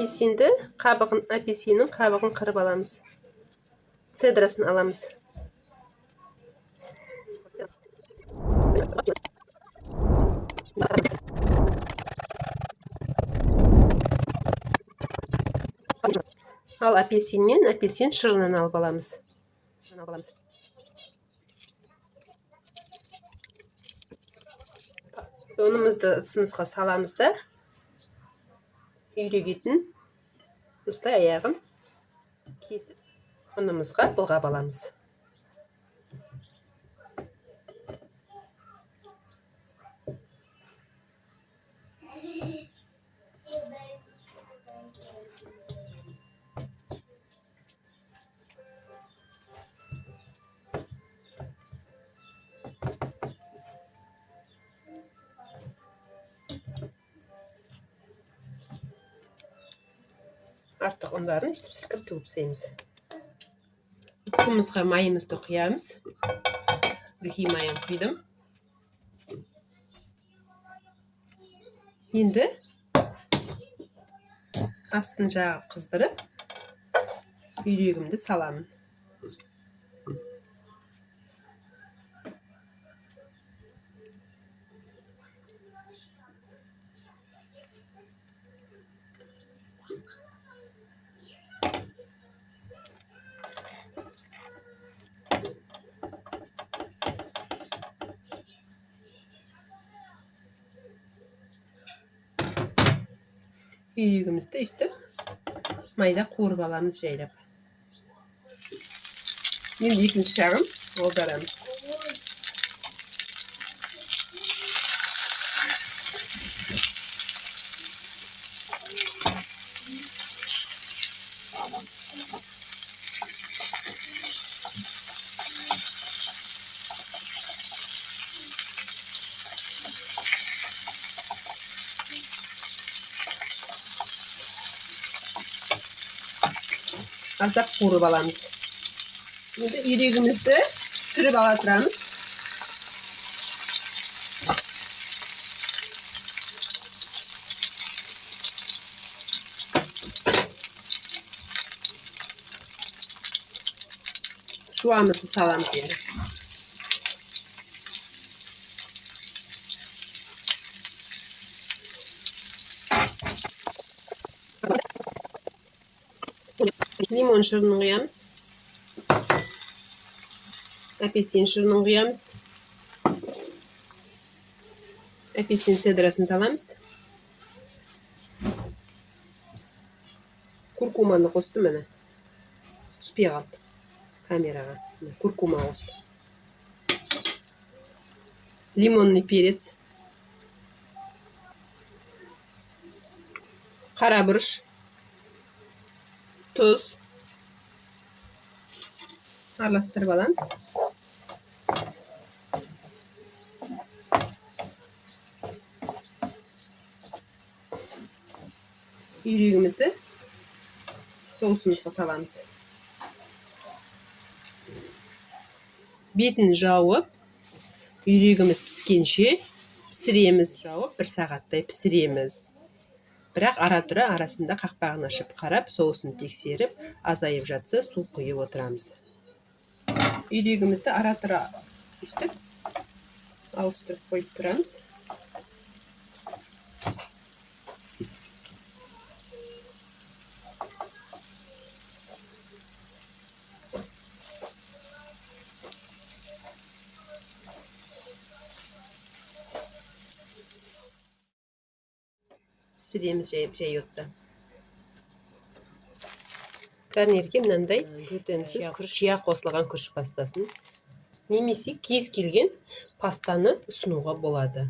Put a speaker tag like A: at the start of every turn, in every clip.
A: апельсиннің қабығын қырып аламыз. Цедрасын аламыз. Ал апельсин шырынын алып аламыз. Ұнымызды ыдысымызға саламыз да, үйрегетін осылай аяғын кесіп ұнымызға былғап аламыз. Артық ұндарын үстіп сілкіп төгіп тастаймыз. Ыдысымызға майымызды құямыз. Гхи майын құйдым. Енді астын жағы қыздырып, үйрегімді саламын. Үйрегімізді үстіп майда қуырып аламыз жайлап. Енді екінші жағын аударамыз. Аздап қуырып аламыз. Енді үйрегімізді сүріп ала тұрамыз. Жуамызды саламыз енді. Лимон шырынын құямыз. Апельсин шырынын құямыз. Апельсин цедрасын саламыз. Куркуманы қостым міне. Түспей қалды камераға. Куркума қостым. Лимонный перец. Қара бұрыш. Тұз. Араластырып аламыз. Үйрегімізді соусымызға саламыз. Бетін жауып, үйрегіміз піскенше пісіреміз. Жауып, 1 сағаттай пісіреміз. Бірақ ара-тұра арасында қақпағын ашып қарап, соусын тексеріп, азайып жатса, су құйып отырамыз. Үйрегімізді ара-тұра үстіп, ауыстырып қойып тұрамыз. Пісіреміз жай отта. Гарнирге мынандай глютенсіз қия қосылған күріш пастасын немесе кез келген пастаны ұсынуға болады.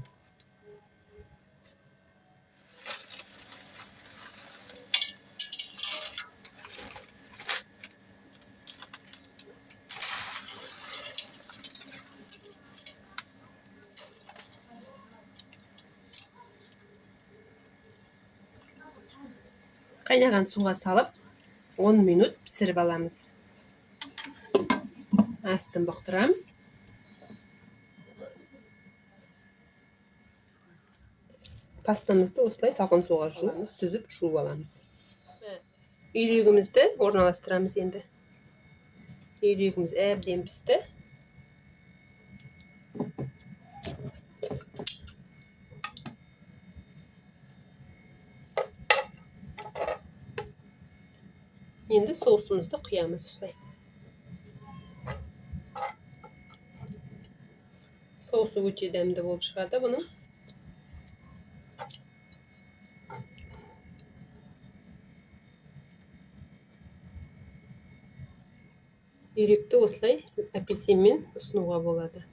A: Қайнаған суға салып, 10 минут пісіріп аламыз. Астын бұқтырамыз. Пастамызды осылай салқын суға сүзіп жуып аламыз. Үйрегімізді орналастырамыз енді. Үйрегіміз әбден пісті. Енді соусымызды құямыз осылай. Соусы өте дәмді болып шығады бұның. Үйректі осылай апельсинмен ұсынуға болады.